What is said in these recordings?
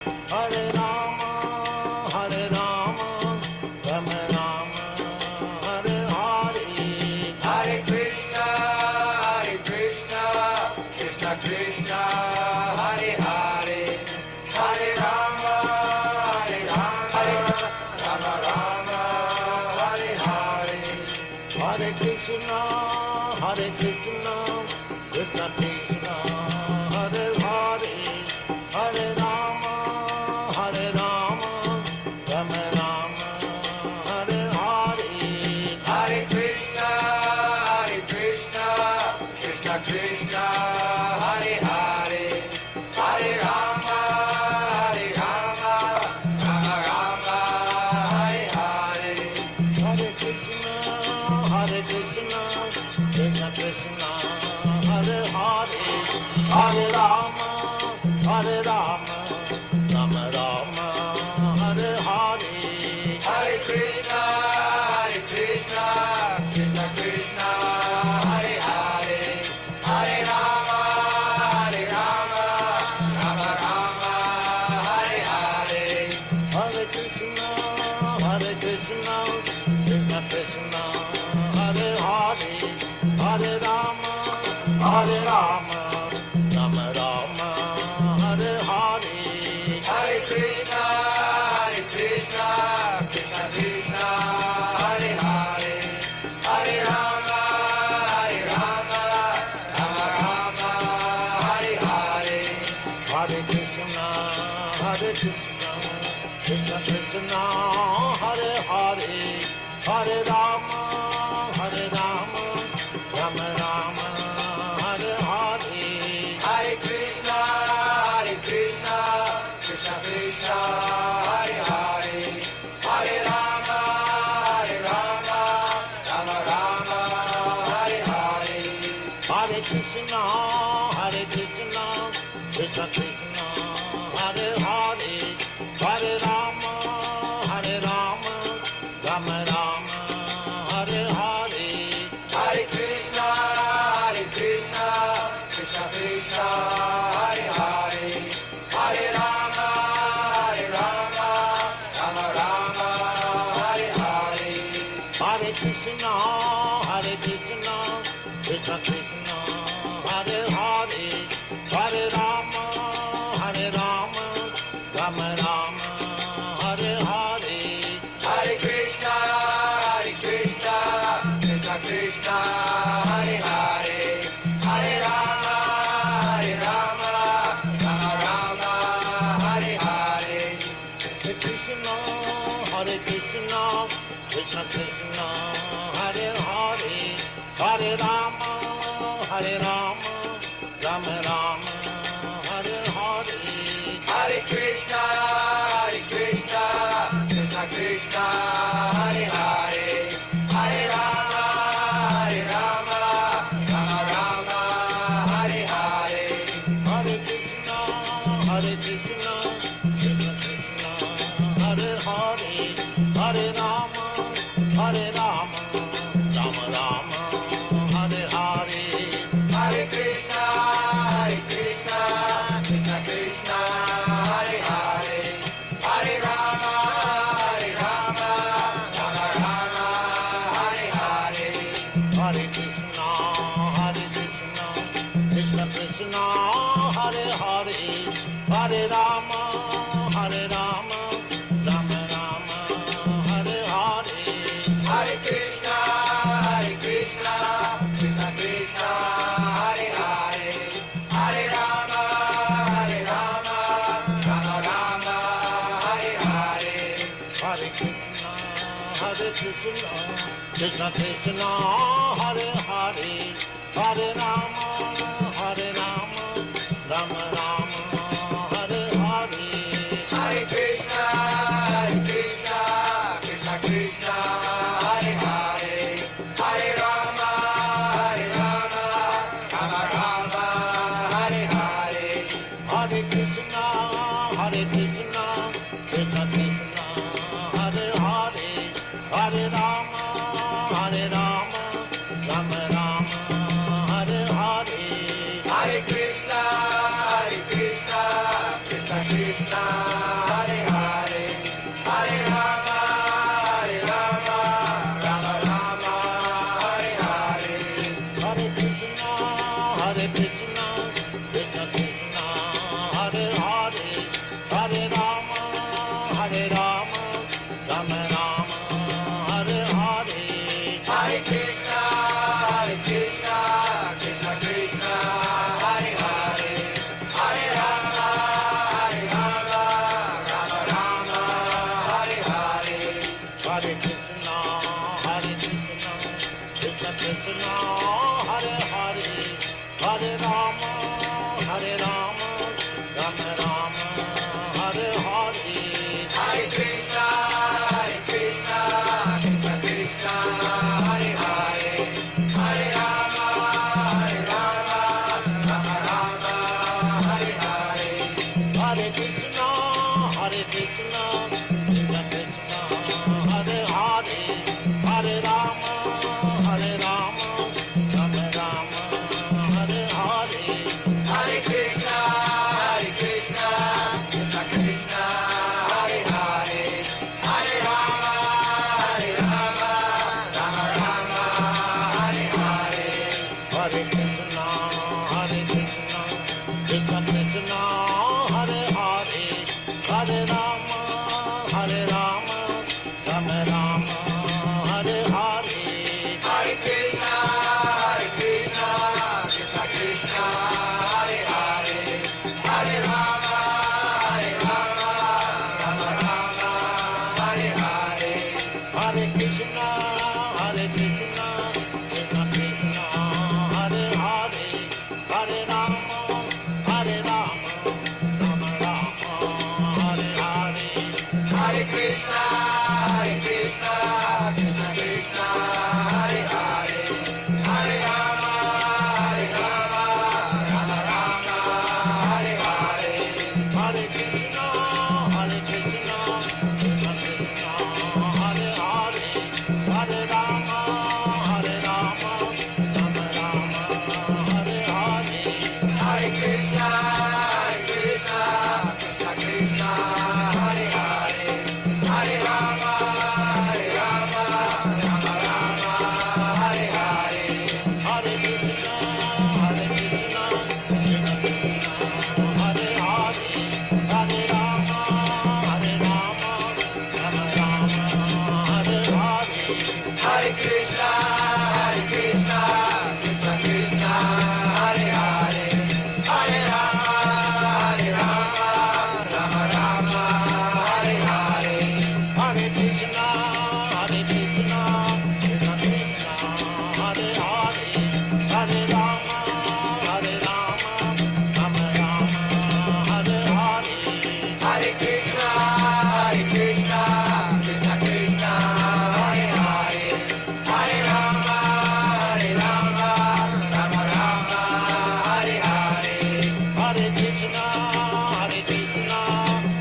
Hare Rama, Hare Rama, Rama Rama, Hare Hare, Hare Krishna, Krishna Krishna, Hare Hare, Hare Rama, Rama Rama, Hare Hare, Hare Krishna, Krishna Krishna, Hare Hare, Hare Rama, Rama Rama, Hare Hare, Hare Krishna, Krishna Krishna, Hare Hare, Hare Rama, Rama Rama, Hare Hare, Hare Krishna, Krishna Krishna, Hare Hare, Hare Rama, Rama Rama, Hare Hare, Hare Krishna, Krishna Krishna, Hare Hare, Hare Rama, Rama Rama, Hare Hare, Hare Krishna, Krishna Krishna, Hare Hare, Hare Rama, Rama Rama, Hare Hare, Hare Krishna, Krishna Krishna, Hare Hare, Hare Rama, Rama Rama, Hare Hare, Hare Krishna, Krishna Krishna, Hare Hare, Hare Rama, Rama Rama, Hare Hare, Hare Krishna, Krishna Krishna, Hare Hare, Hare Rama, Rama Rama, Hare Hare, Hare Krishna, Krishna Krishna, Hare Hare, Hare Rama, Rama Rama, Hare Hare, Hare Krishna, Krishna Krishna, Hare Hare, Hare Rama, Rama Rama, Hare Hare, Hare Krishna, Krishna Krishna, Hare Hare, Hare Rama, Rama Rama, Hare Hare, Hare Krishna, Krishna Krishna, Hare Hare, Hare Rama, Rama Rama, Hare Hare, Hare Krishna, Krishna Krishna, Hare Hare, Hare Rama, Rama Rama, Hare Hare, Hare Krishna, Krishna Krishna, Hare Hare, Hare Rama, Rama Rama, Hare Hare, Hare Krishna, Krishna Krishna, Hare Hare, Hare Rama, Rama Rama, Hare Hare, Hare Krishna, Krishna Krishna, Hare Hare, Hare Rama, Rama Rama, Hare Hare, Hare Krishna, Krishna Krishna, Hare Hare, Hare Rama, Rama Rama, Hare Hare, Hare Krishna, Krishna Krishna, Hare Hare, Hare Rama, Rama Rama, Hare Hare, Hare Krishna, Krishna Krishna, Hare Hare, Hare Rama, Rama Rama, Hare Hare, Hare Krishna, Krishna Krishna, Hare Hare, Hare Rama, Rama Rama, Hare Hare, Hare Krishna, Krishna Krishna, Hare Hare, Hare Rama, Rama Rama, Hare Hare, Hare Krishna, Krishna, Krishna Krishna, Hare Hare, Hare Rama, Hare Rama, Rama Rama, Hare Hare. Hare Krishna, Krishna Krishna, Hare Hare, Hare Rama, Rama Rama, Hare Hare. Hare Krishna, Krishna Krishna, Hare Hare, Hare Rama, Rama Rama, Hare Hare. Hare Krishna, Krishna Krishna, Hare Hare, Hare Rama, Rama Rama, Hare Hare. Hare Krishna, Krishna Krishna, Hare Hare, Hare Rama, Rama Rama, Hare Hare. Hare Krishna, Krishna Krishna, Hare Hare, Hare Rama, Rama Rama, Hare Hare. Hare Krishna, Krishna Krishna, Hare Hare, Hare Rama, Rama Rama, Hare Hare. Hare Krishna, Krishna Krishna, Hare Hare, Hare Rama, Rama Rama, Hare Hare. Hare Krishna, Krishna Krishna, Hare Hare, Hare Rama, Rama Rama, Hare Hare. Hare Krishna, Krishna Krishna, Hare Hare, Hare Rama, Rama Rama, Hare Hare. Hare Krishna, Krishna Krishna, Hare Hare, Hare Rama, Rama Rama, Hare Hare. Hare Krishna, Krishna Krishna, Hare Hare, Hare Rama, Rama Rama, Hare Hare. Hare Krishna,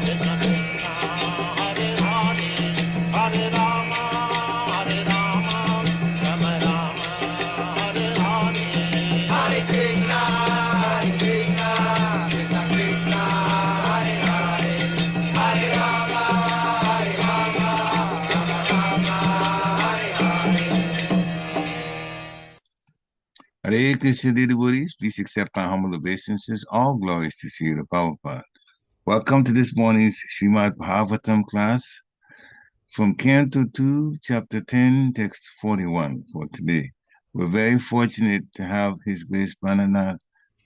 Krishna Krishna, Hare Hare, Hare Rama, Rama Rama, Hare Hare. Hare Krishna, Krishna Krishna, Hare Hare, Hare Rama, Rama Hare Hare. Hare Krishna, dear devotees, please accept my humble obeisances. All glories to Srila Prabhupada. Welcome to this morning's Srimad Bhagavatam class from Canto 2, Chapter 10, Text 41 for today. We're very fortunate to have His Grace Prananath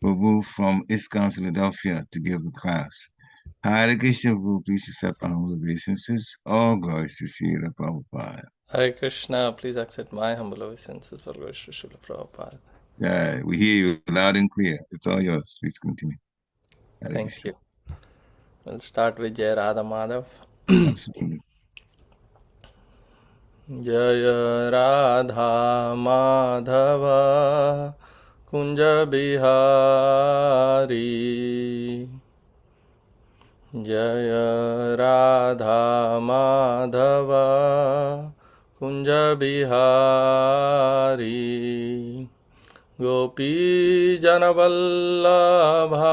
Prabhu from ISKCON, Philadelphia to give the class. Hare Krishna, Prabhu, please accept my humble obeisances. All glories to Srila Prabhupada. Hare Krishna, please accept my humble obeisances. All glories to Srila Prabhupada. Yeah, we hear you loud and clear. It's all yours. Please continue. Hare Thank Krishna. you. We'll start with Jai Radha Madhav. Absolutely. Jaya Radha Madhava Kunja Bihari. Jaya Radha Madhava Kunja Bihari. Gopi Janavallabha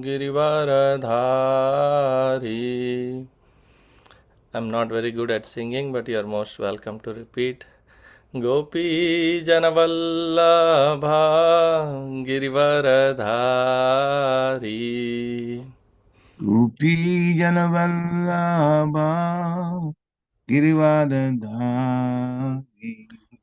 Girivaradhari. I'm not very good at singing, but you are most welcome to repeat. Gopi Janavallabha Girivaradhari. Gopi Janavallabha Girivardhari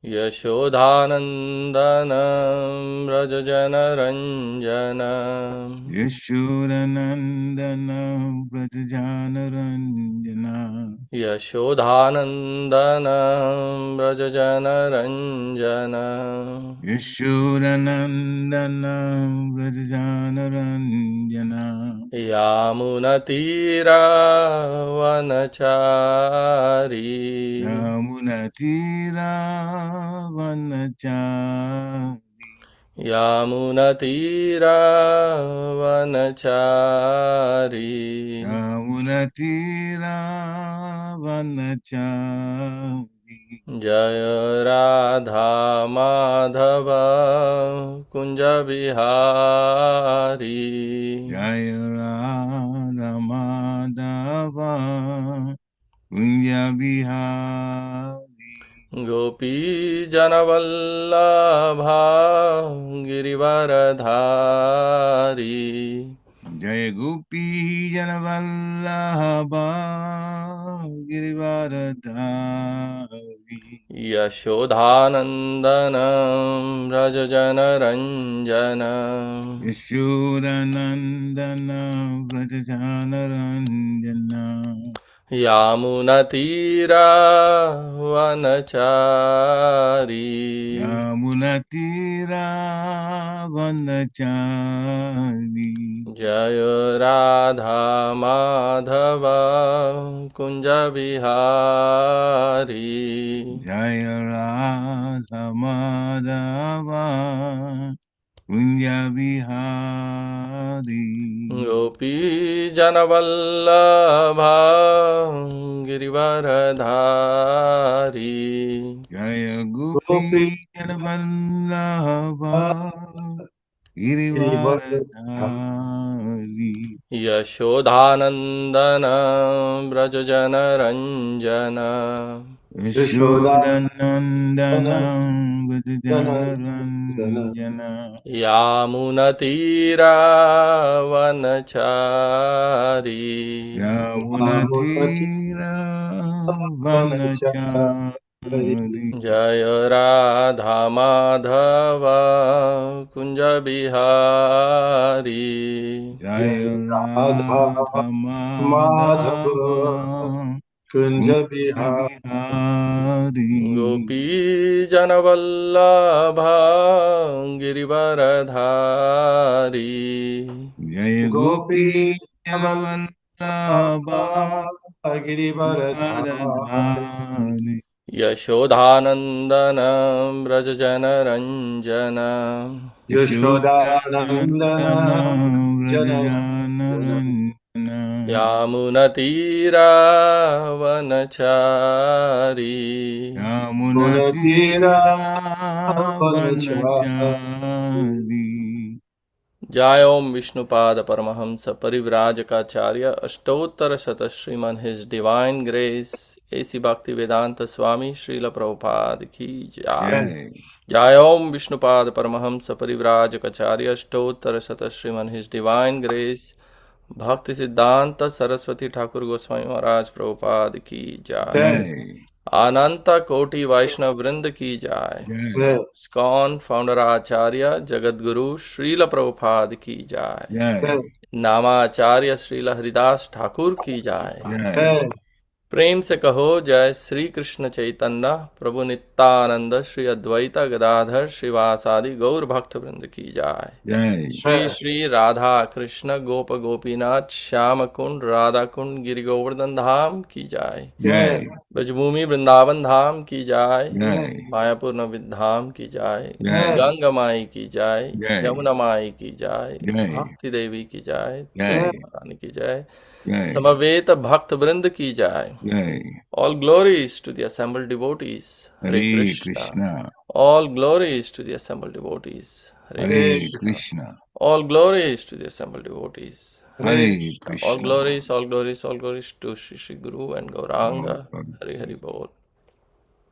Yashodhanandanam Rajajanaranjanam Yashodanandanam Pratajanaranjana Yashodhanandanam Rajajanaranjanam Yashodanandanam Pratajanaranjana Yamunatira Vanachari Yamunatira Vanachari यामुनतीरावनचारी यामुनतीरावनचारी जय राधा माधव कुंज बिहारी जय राधा माधव कुंज बिहारी गोपी जनवल्लभा गिरिवरधारी जय गोपी जनवल्लभा गिरिवरधारी यशोधानन्दन व्रज जनरञ्जन यशोदानन्दन व्रजजानरञ्जन यामुनतीरावनचारी यामुनतीरावनचारी जय राधा माधव कुंज बिहारी जय राधा माधव कुंज बिहारी गोपी जनवल्लभा गिरिवरधारी जय गोपी जनवल्लभा गिरिवरधारी यशोदानन्दन व्रज जनरञ्जन यशोदानन्दन व्रजजानरञ्जन यामुनतीरावनचारी यामुनतीरावनचारी जय राधा माधव कुंज बिहारी जय राधा माधव कुंज कुंज बिहारी बिहारी गोपी जनवल्लभा गिरिवरधारी जय गोपी जनवल्लभा गिरिवरधारी यशोदानन्दन व्रज जनरञ्जन यशोदानन्दन व्रजजानरञ्जन यामुनतीरावनचारी यामुनतीरावनचारी जय ओम विष्णुपाद परमहंस परिव्राजकाचार्य अष्टोत्तर शत श्रीमन हिज डिवाइन ग्रेस एसी भक्ति वेदांत स्वामी श्रील प्रभुपाद की जय। जय जय ओम विष्णुपाद परमहंस परिव्राजकाचार्य अष्टोत्तर शत श्रीमन हिज डिवाइन ग्रेस भक्ति सिद्धांत सरस्वती ठाकुर गोस्वामी महाराज प्रभुपाद की जय। जय अनंत कोटि वैष्णव वृंद की जय। जय स्कॉन फाउंडर आचार्य जगत गुरु श्रील प्रभुपाद की जय। जय नामाचार्य श्रील हरिदास ठाकुर की जय। जय प्रेम से कहो जय श्री कृष्ण चैतन्य प्रभु नित्यानंद श्री अद्वैत गदाधर श्रीवासादि गौर भक्त वृंद की जय। जय श्री श्री राधा कृष्ण गोप गोपीनाथ श्याम कुंड राधा कुंड गिरि गोवर्धन धाम की जय। जय ब्रजभूमि वृंदावन धाम की जय। जय मायापुर नवविद धाम की जय। जय। गंगा माई की जय। जय। यमुना माई की जय। जय। भक्ति देवी की जय। जय। तुलसी महारानी की जय। जय समवेत भक्त वृंद की जय। जय All glories to the assembled devotees. Hare Krishna All glories to the assembled devotees. Hare Krishna All glories to the assembled devotees. Hare All Krishna glories, all glories, all glories to Shri Shri Guru and Gauranga. Hari Hari Bol.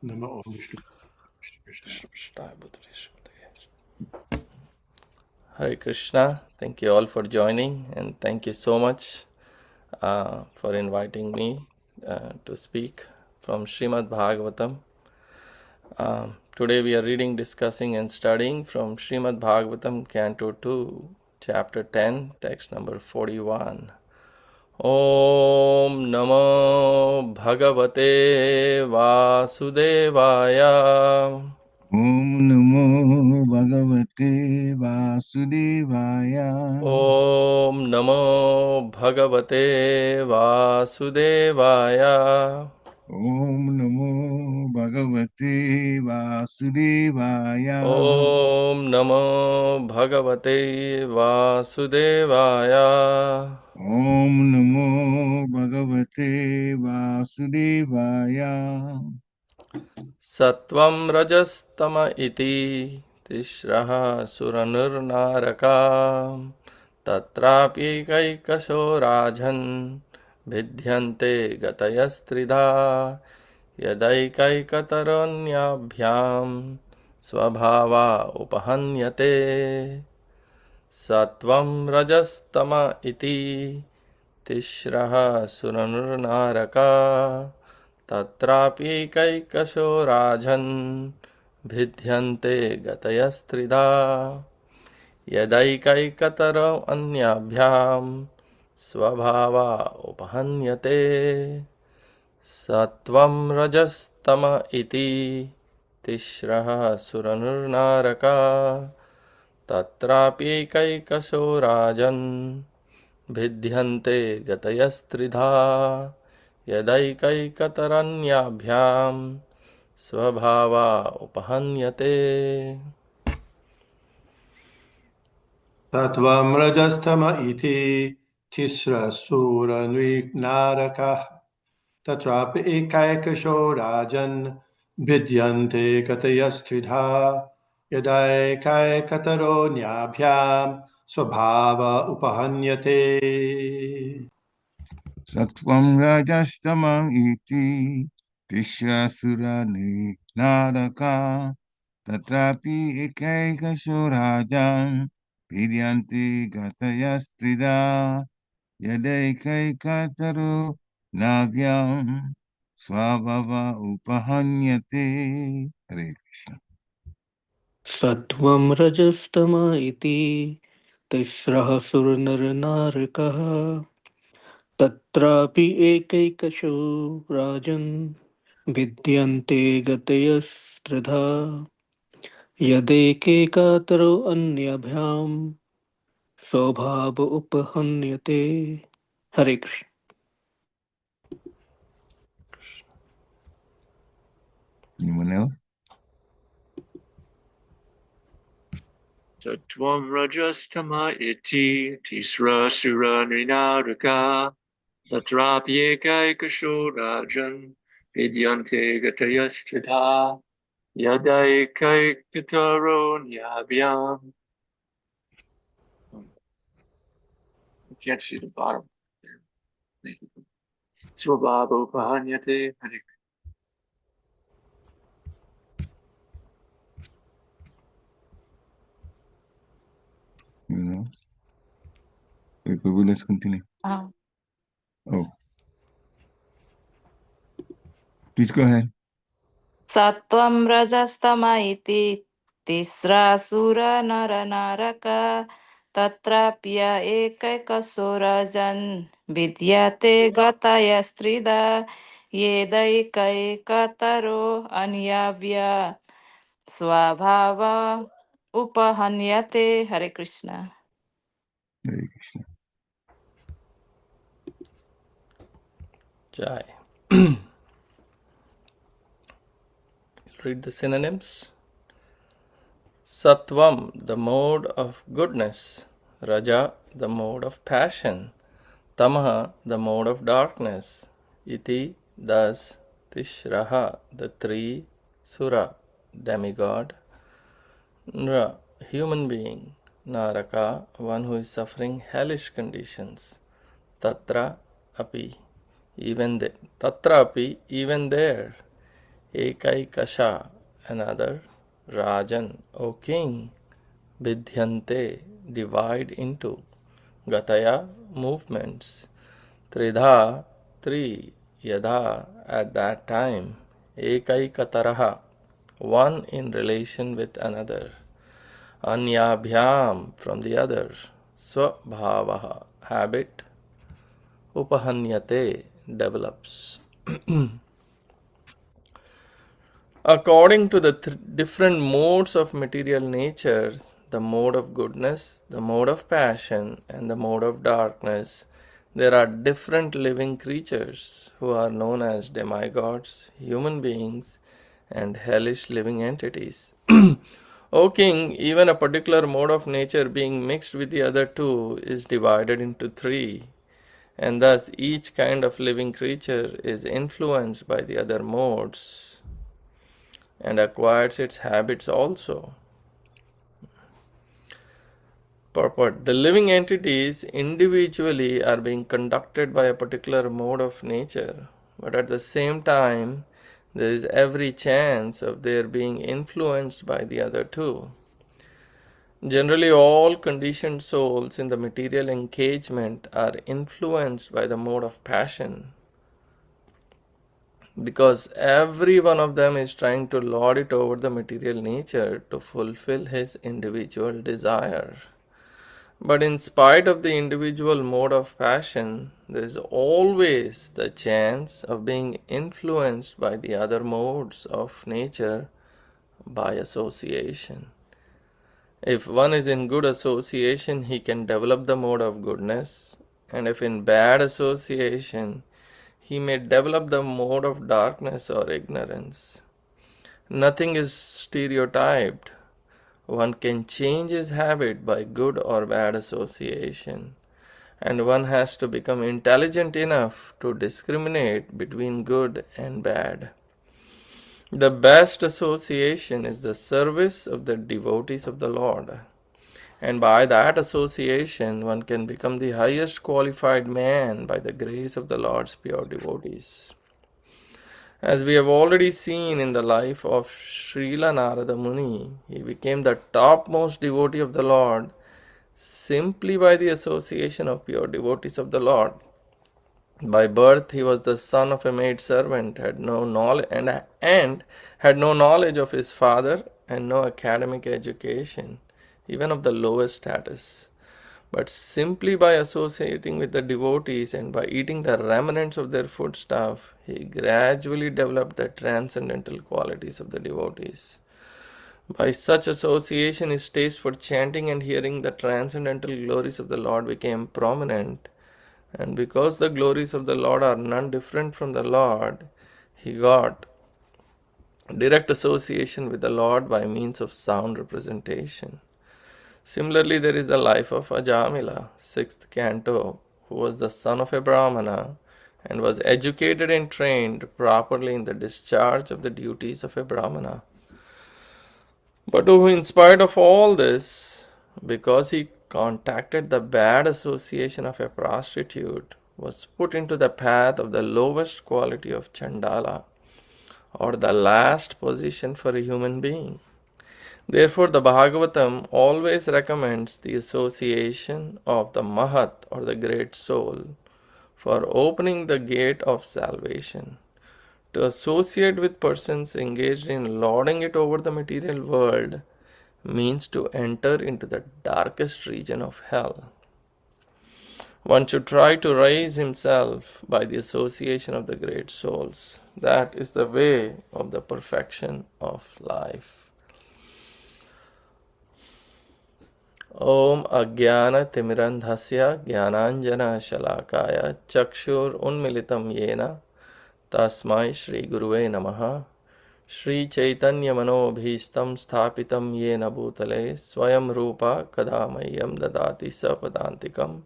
NaMo Om Vishnu Krishna Hare Krishna. Thank you all for joining, and thank you so much for inviting me to speak from Srimad Bhagavatam. Today we are reading, discussing and studying from Srimad Bhagavatam, Canto 2, Chapter 10, text number 41. Om Namo Bhagavate Vasudevaya. ओम नमो भगवते वासुदेवाय Om Namo Bhagavate Vasudevaya. Om Namo Bhagavate Vasudevaya. Om Namo Bhagavate Vasudevaya. Om Namo Bhagavate Vasudevaya. Sattvaṁ rajastama iti tisraḥ sura-nṛ-nārakāḥ tatrāpy ekaikaśo rājan bhidyante gatayas tridhā yadaikaikataro nyābhyāṁ sva-bhāva upahanyate. Sattvaṁ rajastama iti tisraḥ sura-nṛ-nārakāḥ tatrāpy ekaikaśo rājan bhidyante gatayas tridhā yadaikaikataro nyābhyāṁ sva-bhāva upahanyate. Sattvaṁ rajastama iti tisraḥ sura-nṛ-nārakāḥ tatrāpy ekaikaśo rājan bhidyante gatayas tridhā yadaikaikataro nyābhyāṁ sva-bhāva upahanyate. sattvaṁ rajastama iti tisraḥ tatrāpy ekaikaśo rājan bhidyante gatayas tridhā yadaikaikataro nyābhyāṁ sva-bhāva upahanyate. Sattvam rajastamam iti tisra sura-nṛ-nārakāḥ tatrāpy ekaikaśo rājan bhidyante gatayas tridhā yadaikaikataro nyābhyāṁ sva-bhāva upahanyate. Hare Krishna. सत्वं रजस्तम इति तिस्रः सुरनरनारकः तत्रापि एकैकशो राजन् भिद्यन्ते गतयस्त्रिधा यदेकैकातरो अन्यभ्यां स्वभाव उपहन्यते. हरे Krishna. Anyone else? Sattvam rajastama iti tisra sura-nṛ-nārakāḥ tatrāpy ekaikaśo rājan bhidyante gatayas tridhā yadaikaikataro nyābhyāṁ. You can't see the bottom. Thank you. Sva-bhāva upahanyate. Hare You know? Okay, Prabhu, let's continue. Oh, please go ahead. Sattvam rajastama iti tisraḥ sura-nṛ-nārakāḥ tatrāpya ekaikaśo rājan bhidyante gatayas tridhā yadaikaikataro nyābhyāṁ sva-bhāva upahanyate. Hare Krishna. Hare Krishna. Jai. Read the synonyms. Sattvam, the mode of goodness. Raja, the mode of passion. Tama, the mode of darkness. Iti, thus. Tisraḥ, the three. Sura, demigod. Nra, human being. Naraka, one who is suffering hellish conditions. Tatrāpy, even there. Tatrāpy, even there. Ekaikaśo, another. Rājan, O king. Bhidyante, divide into. Gataya, movements. Tridhā, three. Yadha, at that time. Ekaikatarah, one in relation with another. Nyābhyāṁ, from the other. Sva-bhāva, habit. Upahanyate, develops. According to the different modes of material nature, the mode of goodness, the mode of passion, and the mode of darkness, there are different living creatures who are known as demigods, human beings, and hellish living entities. O king, even a particular mode of nature being mixed with the other two is divided into three, and thus each kind of living creature is influenced by the other modes and acquires its habits also. Purport. The living entities individually are being conducted by a particular mode of nature, but at the same time, there is every chance of their being influenced by the other two. Generally, all conditioned souls in the material engagement are influenced by the mode of passion, because every one of them is trying to lord it over the material nature to fulfill his individual desire. But in spite of the individual mode of passion, there is always the chance of being influenced by the other modes of nature by association. If one is in good association, he can develop the mode of goodness, and if in bad association, he may develop the mode of darkness or ignorance. Nothing is stereotyped. One can change his habit by good or bad association, and one has to become intelligent enough to discriminate between good and bad. The best association is the service of the devotees of the Lord, and by that association one can become the highest qualified man by the grace of the Lord's pure devotees. As we have already seen in the life of Srila Narada Muni, he became the topmost devotee of the Lord simply by the association of pure devotees of the Lord. By birth, he was the son of a maid servant, had no knowledge and had no knowledge of his father and no academic education, even of the lowest status. But simply by associating with the devotees and by eating the remnants of their foodstuff, he gradually developed the transcendental qualities of the devotees. By such association, his taste for chanting and hearing the transcendental glories of the Lord became prominent, and because the glories of the Lord are none different from the Lord, he got direct association with the Lord by means of sound representation. Similarly, there is the life of Ajamila, 6th canto, who was the son of a Brahmana and was educated and trained properly in the discharge of the duties of a Brahmana. But who, in spite of all this, because he contacted the bad association of a prostitute, was put into the path of the lowest quality of Chandala, or the last position for a human being. Therefore, the Bhagavatam always recommends the association of the Mahat or the great soul for opening the gate of salvation. To associate with persons engaged in lording it over the material world means to enter into the darkest region of hell. One should try to raise himself by the association of the great souls. That is the way of the perfection of life. Om Ajnana Timirandhasya Jnananjana Shalakaya Chakshur Unmilitam Yena Tasmai Shri Guruve Namaha Shri Chaitanya Manobhishtam Sthapitam Yena Bhutale Swayam Rupa Kadamayam Dadati Sapadantikam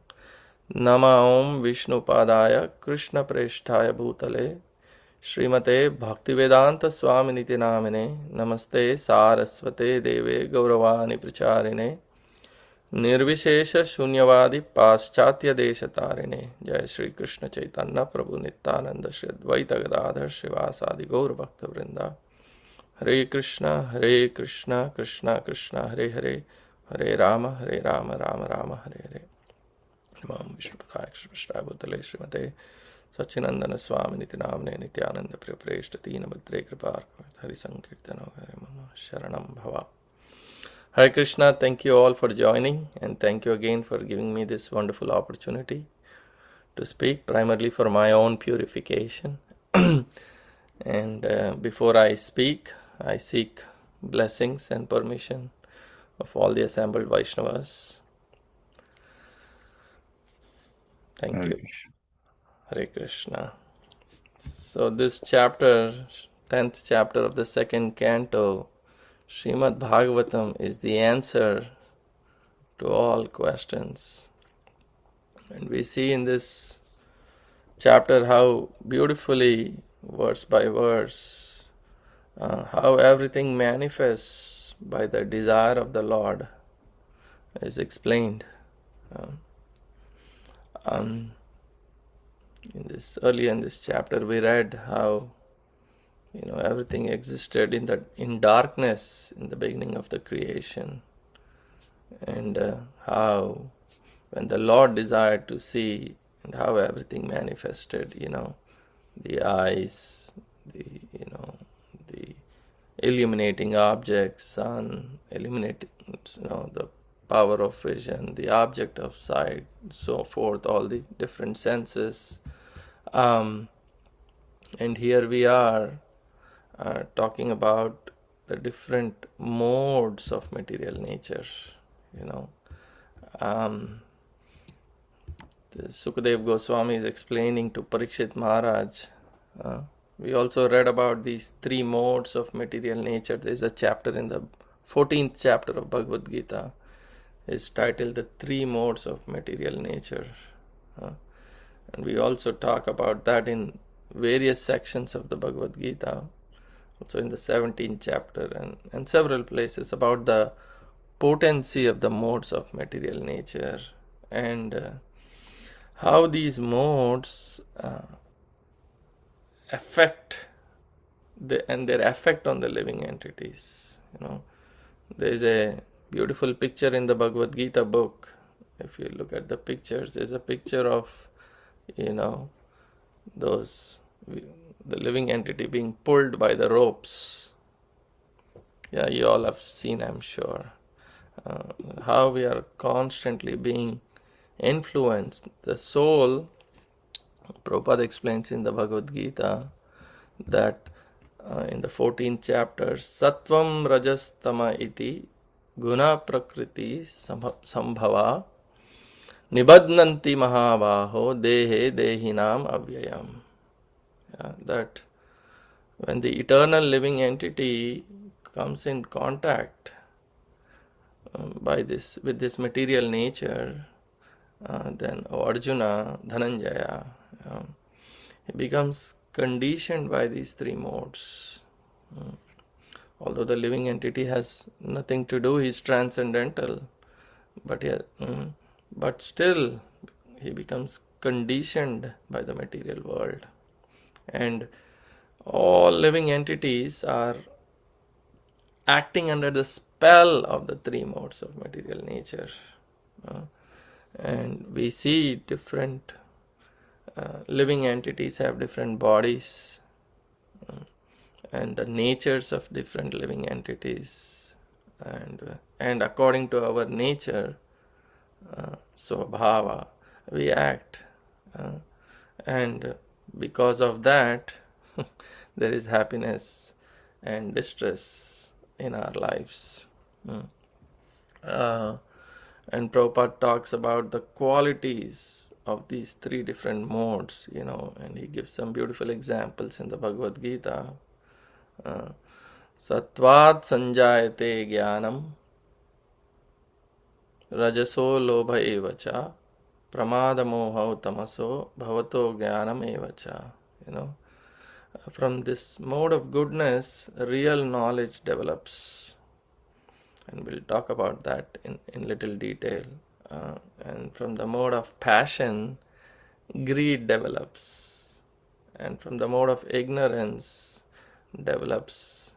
Nama Om Vishnu Padaya Krishna Presthaya Bhutale Srimate Bhaktivedanta Swaminiti Namine Namaste Saraswate Deve Gauravani Pracharine निर्विशेष शून्यवादी पाश्चात्य देश तारिणे जय श्री कृष्ण चैतन्य प्रभु नित्यानंद श्री अद्वैत गदाधर श्रीवासादि गौर भक्त वृंदा हरे कृष्णा कृष्णा कृष्णा हरे हरे हरे राम राम राम हरे हरे नमः विष्णुपदाय कृष्णाय भूतले श्रीमते सच्चिनंदन स्वामी निति नामने नित्यानंद प्रिय प्रेष्ठ तीन भद्रे कृपा हरि संकीर्तन हरे मम शरणं भव. Hare Krishna, thank you all for joining, and thank you again for giving me this wonderful opportunity to speak, primarily for my own purification. And before I speak, I seek blessings and permission of all the assembled Vaishnavas. Thank Hare you. Krishna. Hare Krishna. So this chapter, 10th chapter of the second canto, Srimad Bhagavatam, is the answer to all questions. And we see in this chapter how beautifully, verse by verse, how everything manifests by the desire of the Lord is explained. Earlier in this chapter, we read how everything existed in darkness in the beginning of the creation, and how when the Lord desired to see, and how everything manifested. The eyes, the illuminating objects, sun, illuminating, the power of vision, the object of sight, so forth, all the different senses. And here we are talking about the different modes of material nature. The Sukadev Goswami is explaining to Parikshit Maharaj. We also read about these three modes of material nature. There is a chapter in the 14th chapter of Bhagavad Gita. It's titled The Three Modes of Material Nature. And we also talk about that in various sections of the Bhagavad Gita, also in the 17th chapter and several places, about the potency of the modes of material nature and how these modes affect and their effect on the living entities. There is a beautiful picture in the Bhagavad Gita book. If you look at the pictures, there's a picture of the living entity being pulled by the ropes. Yeah, you all have seen, I'm sure, how we are constantly being influenced. The soul, Prabhupada explains in the Bhagavad Gita that in the 14th chapter, sattvaṁ rajas tama iti guna prakriti sambhava nibadnanti mahabaho dehe dehinam avyayam. That when the eternal living entity comes in contact with this material nature, then Arjuna, Dhananjaya, he becomes conditioned by these three modes. Although the living entity has nothing to do, he's transcendental, but still he becomes conditioned by the material world. And all living entities are acting under the spell of the three modes of material nature. And we see different living entities have different bodies and the natures of different living entities. And according to our nature, sva-bhāva, we act. And because of that, there is happiness and distress in our lives. And Prabhupada talks about the qualities of these three different modes, and he gives some beautiful examples in the Bhagavad Gita. Sattvat sanjayate jnanam rajaso lobha evacha pramada moha tamaso bhavato jnanam evacha. From this mode of goodness, real knowledge develops. And we'll talk about that in little detail. And from the mode of passion, greed develops. And from the mode of ignorance develops,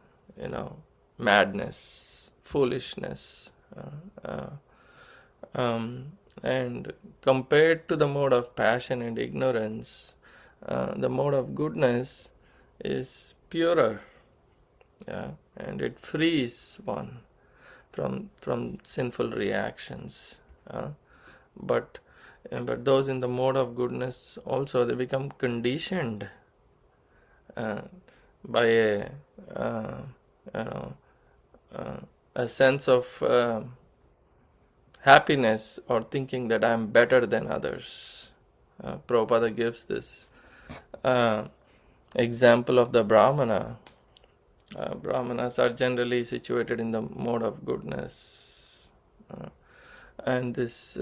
madness, foolishness. And compared to the mode of passion and ignorance, the mode of goodness is purer, and it frees one from sinful reactions. But those in the mode of goodness also, they become conditioned by a sense of happiness or thinking that I am better than others. Prabhupada gives this example of the Brahmana. Brahmanas are generally situated in the mode of goodness. And this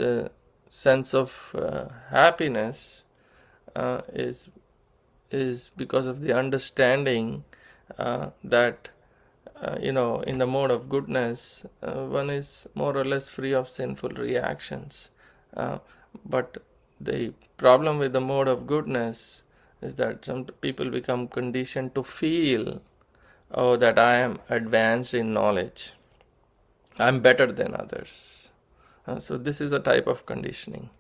sense of happiness is because of the understanding that in the mode of goodness, one is more or less free of sinful reactions. But the problem with the mode of goodness is that some people become conditioned to feel, oh, that I am advanced in knowledge, I'm better than others. So this is a type of conditioning.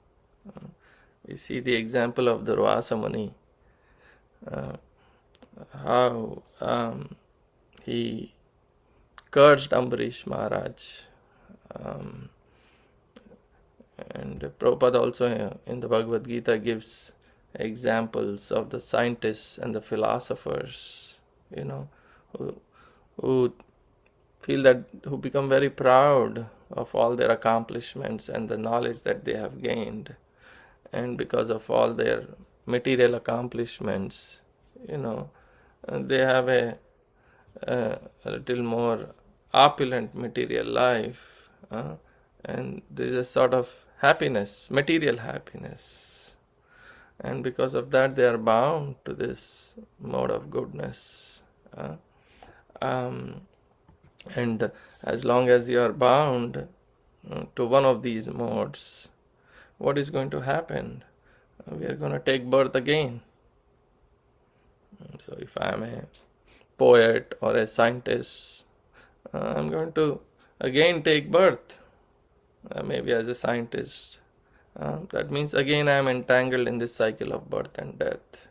We see the example of the Durvasa Muni, how he cursed Ambarish Maharaj. And Prabhupada also in the Bhagavad Gita gives examples of the scientists and the philosophers, who feel that, who become very proud of all their accomplishments and the knowledge that they have gained. And because of all their material accomplishments, they have a little more opulent material life, and there is a sort of happiness, material happiness, and because of that they are bound to this mode of goodness. And as long as you are bound to one of these modes, what is going to happen? We are going to take birth again. So if I am a poet or a scientist, I'm going to again take birth, maybe as a scientist. That means again I am entangled in this cycle of birth and death.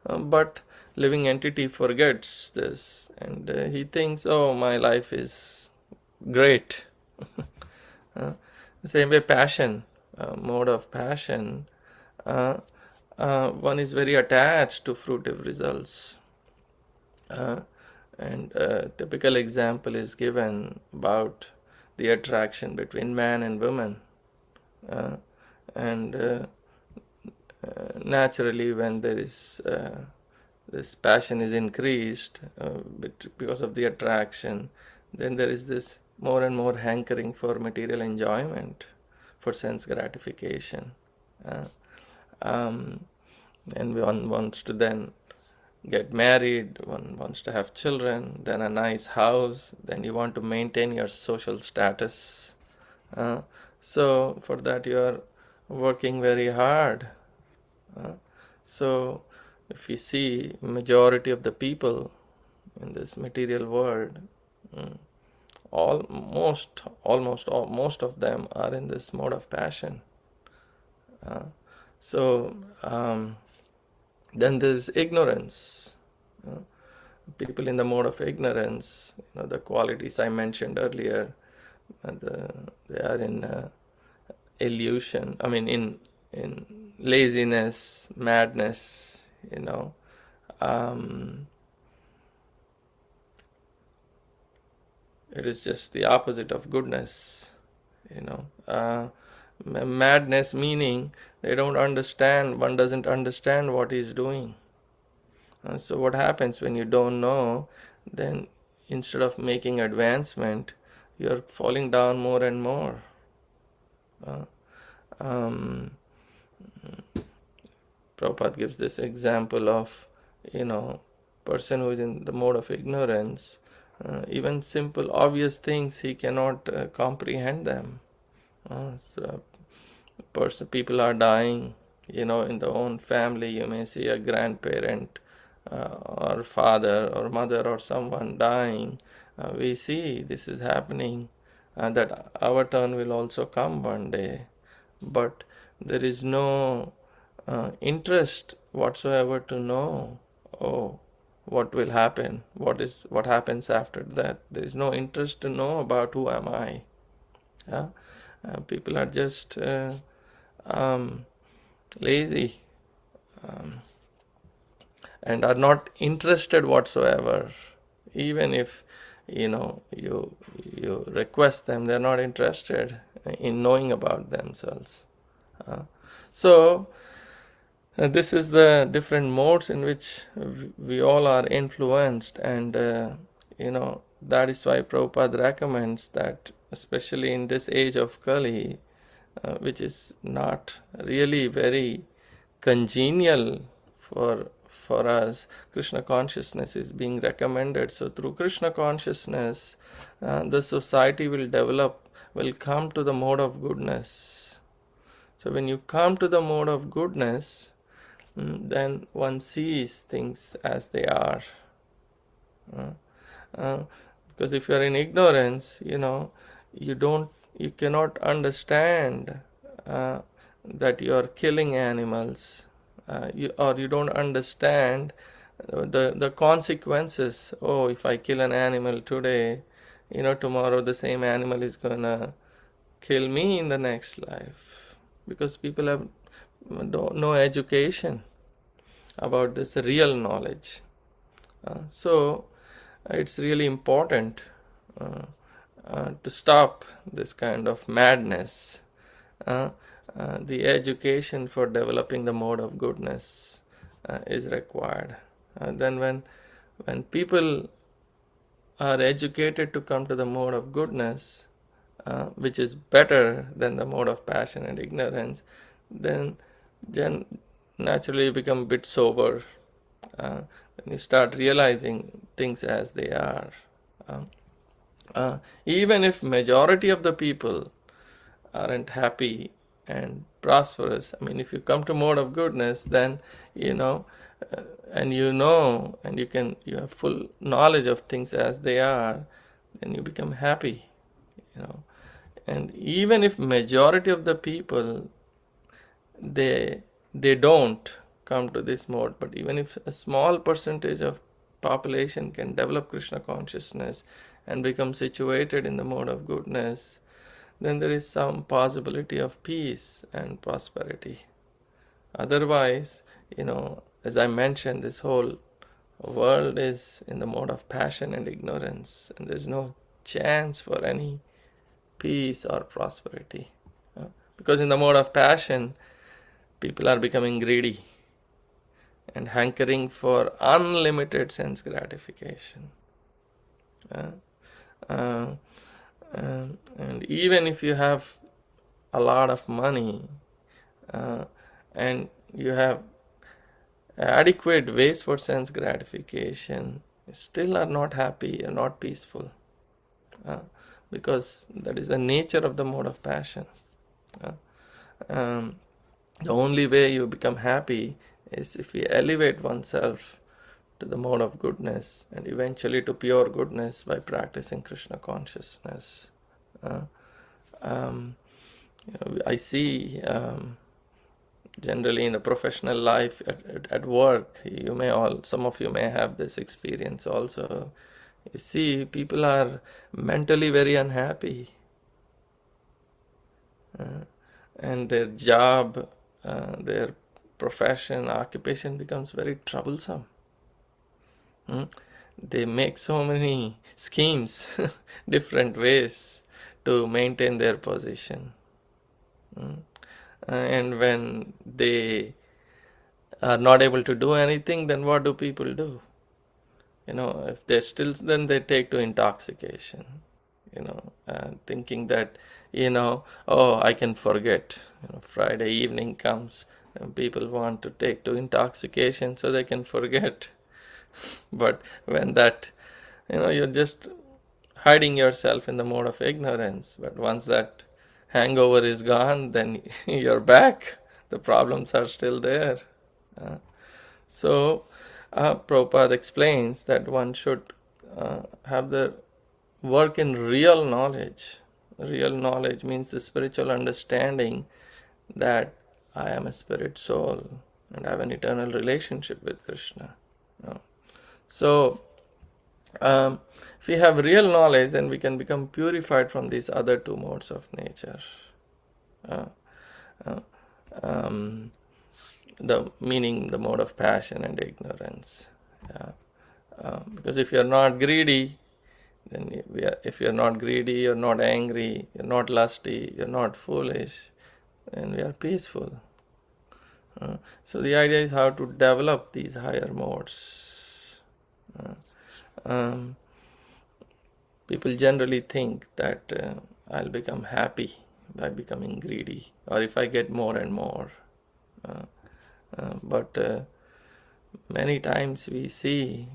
But living entity forgets this, and he thinks, oh, my life is great. Same way passion, mode of passion, one is very attached to fruitive results. And a typical example is given about the attraction between man and woman. And naturally, when there is this passion is increased because of the attraction, then there is this more and more hankering for material enjoyment, for sense gratification. And one wants to then get married, one wants to have children, then a nice house, then you want to maintain your social status. So for that you are working very hard. So if you see majority of the people in this material world, most of them are in this mode of passion. Then there's ignorance. People in the mode of ignorance, the qualities I mentioned earlier, they are in illusion. I mean, in laziness, madness. It is just the opposite of goodness. Madness meaning they don't understand. One doesn't understand what he's doing. So what happens when you don't know? Then instead of making advancement, you're falling down more and more. Prabhupada gives this example of, person who is in the mode of ignorance. Even simple, obvious things, he cannot comprehend them. People are dying, in the own family. You may see a grandparent or father or mother or someone dying. We see this is happening, that our turn will also come one day. But there is no interest whatsoever to know, what will happen, what happens after that. There is no interest to know about who am I. People are just lazy and are not interested whatsoever. Even if you request them, they're not interested in knowing about themselves. So this is the different modes in which we all are influenced, and that is why Prabhupada recommends that, especially in this age of Kali, which is not really very congenial for us, Krishna consciousness is being recommended. So through Krishna consciousness, the society will come to the mode of goodness. So when you come to the mode of goodness, then one sees things as they are. Because if you are in ignorance, you cannot understand that you are killing animals, or you don't understand the consequences. Oh, if I kill an animal today, tomorrow the same animal is gonna kill me in the next life, because people have no education about this real knowledge. So it's really important to stop this kind of madness. The education for developing the mode of goodness is required. Then when people are educated to come to the mode of goodness, which is better than the mode of passion and ignorance, then naturally you become a bit sober. When you start realizing things as they are. Even if majority of the people aren't happy and prosperous, if you come to mode of goodness, then and you have full knowledge of things as they are, then you become happy. And even if majority of the people they don't come to this mode, but even if a small percentage of population can develop Krishna consciousness and become situated in the mode of goodness, then there is some possibility of peace and prosperity. Otherwise, as I mentioned, this whole world is in the mode of passion and ignorance, and there's no chance for any peace or prosperity. Because in the mode of passion, people are becoming greedy and hankering for unlimited sense gratification. And even if you have a lot of money and you have adequate ways for sense gratification, you still are not happy and not peaceful, because that is the nature of the mode of passion. The only way you become happy is if you elevate oneself to the mode of goodness and eventually to pure goodness by practicing Krishna consciousness. I see generally in the professional life, at work, some of you may have this experience also. You see, people are mentally very unhappy, and their job, their profession, occupation becomes very troublesome. They make so many schemes, different ways to maintain their position. And when they are not able to do anything, then what do people do? If they're still, then they take to intoxication, thinking that, oh, I can forget. Friday evening comes and people want to take to intoxication so they can forget. But when that, you're just hiding yourself in the mode of ignorance. But once that hangover is gone, then you're back. The problems are still there. So Prabhupada explains that one should have the work in real knowledge. Real knowledge means the spiritual understanding that I am a spirit soul and I have an eternal relationship with Krishna. So if we have real knowledge, then we can become purified from these other two modes of nature. The mode of passion and ignorance. Because if you're not greedy, then if you're not greedy, you're not angry, you're not lusty, you're not foolish, then we are peaceful. So the idea is how to develop these higher modes. People generally think that I'll become happy by becoming greedy, or if I get more and more. But many times we see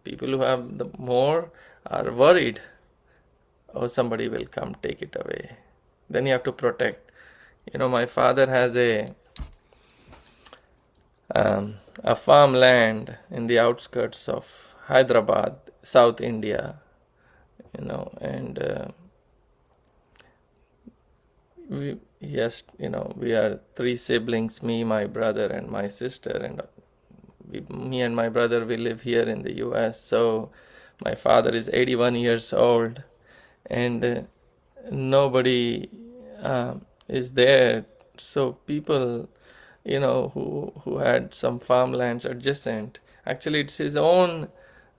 people who have the more are worried, oh, somebody will come take it away. Then you have to protect. My father has a farmland in the outskirts of Hyderabad, South India, and we are three siblings, me, my brother, and my sister, and me and my brother, we live here in the US. So my father is 81 years old, and nobody is there. So people, who had some farmlands adjacent, actually it's his own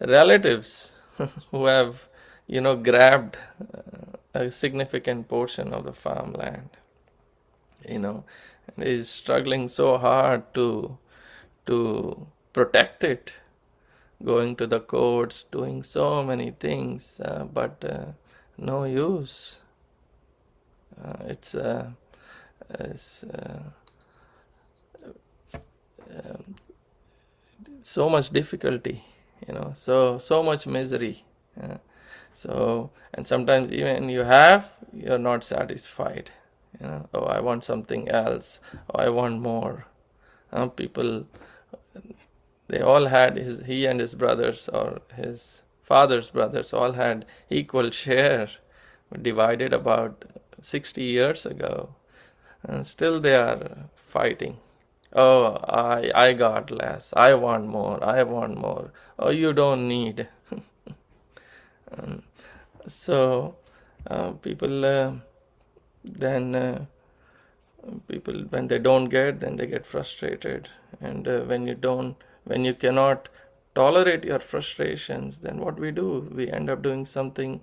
relatives who have, grabbed a significant portion of the farmland, and is struggling so hard to protect it, going to the courts, doing so many things, but no use. It's so much difficulty, so much misery. And sometimes even you're not satisfied. Oh, I want something else. Oh, I want more. People, they all had he and his brothers, or his father's brothers, all had equal share, divided about 60 years ago, and still they are fighting. Oh, I got less. I want more. I want more. Oh, you don't need. So people then people, when they don't get, then they get frustrated, and when you cannot tolerate your frustrations, then what we do, we end up doing something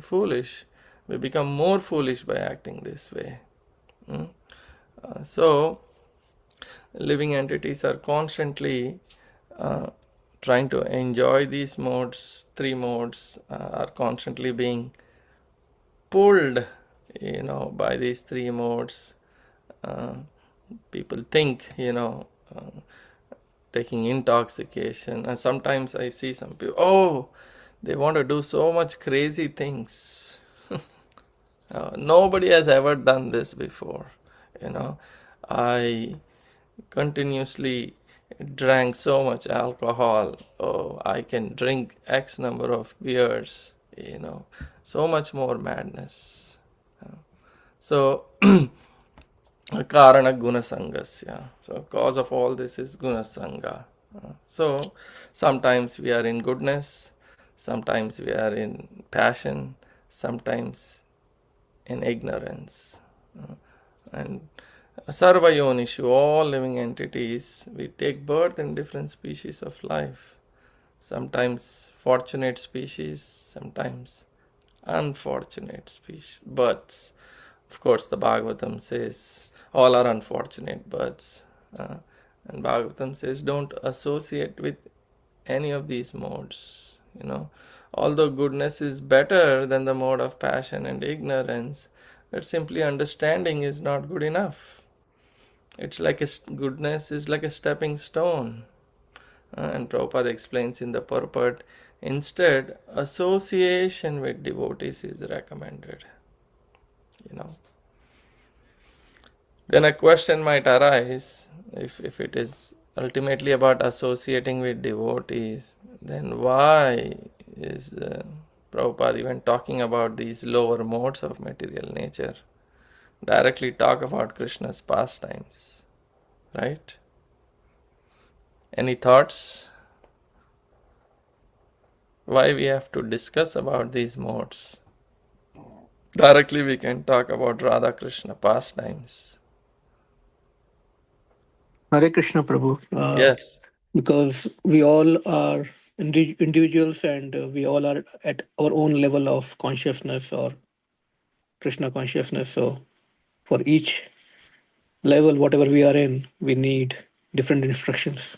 foolish. We become more foolish by acting this way. So living entities are constantly trying to enjoy these modes. Three modes are constantly being pulled, by these three modes. People think, taking intoxication, and sometimes I see some people, they want to do so much crazy things. Nobody has ever done this before. I continuously drank so much alcohol. Oh, I can drink X number of beers, so much more madness. So karana guna sangasya. So cause of all this is guna sanga. So sometimes we are in goodness, sometimes we are in passion, sometimes in ignorance. And sarva yonishu, all living entities, we take birth in different species of life. Sometimes fortunate species, sometimes unfortunate species, births. Of course, the Bhagavatam says all are unfortunate births. And Bhagavatam says don't associate with any of these modes. Although goodness is better than the mode of passion and ignorance, but simply understanding is not good enough. It's like goodness is like a stepping stone. And Prabhupada explains in the purport, instead, association with devotees is recommended. Then a question might arise, if it is ultimately about associating with devotees, then why is Prabhupada even talking about these lower modes of material nature? Directly talk about Krishna's pastimes, right? Any thoughts? Why we have to discuss about these modes? Directly we can talk about Radha Krishna pastimes. Hare Krishna, Prabhu. Yes. Because we all are individuals, and we all are at our own level of consciousness or Krishna consciousness. So for each level, whatever we are in, we need different instructions.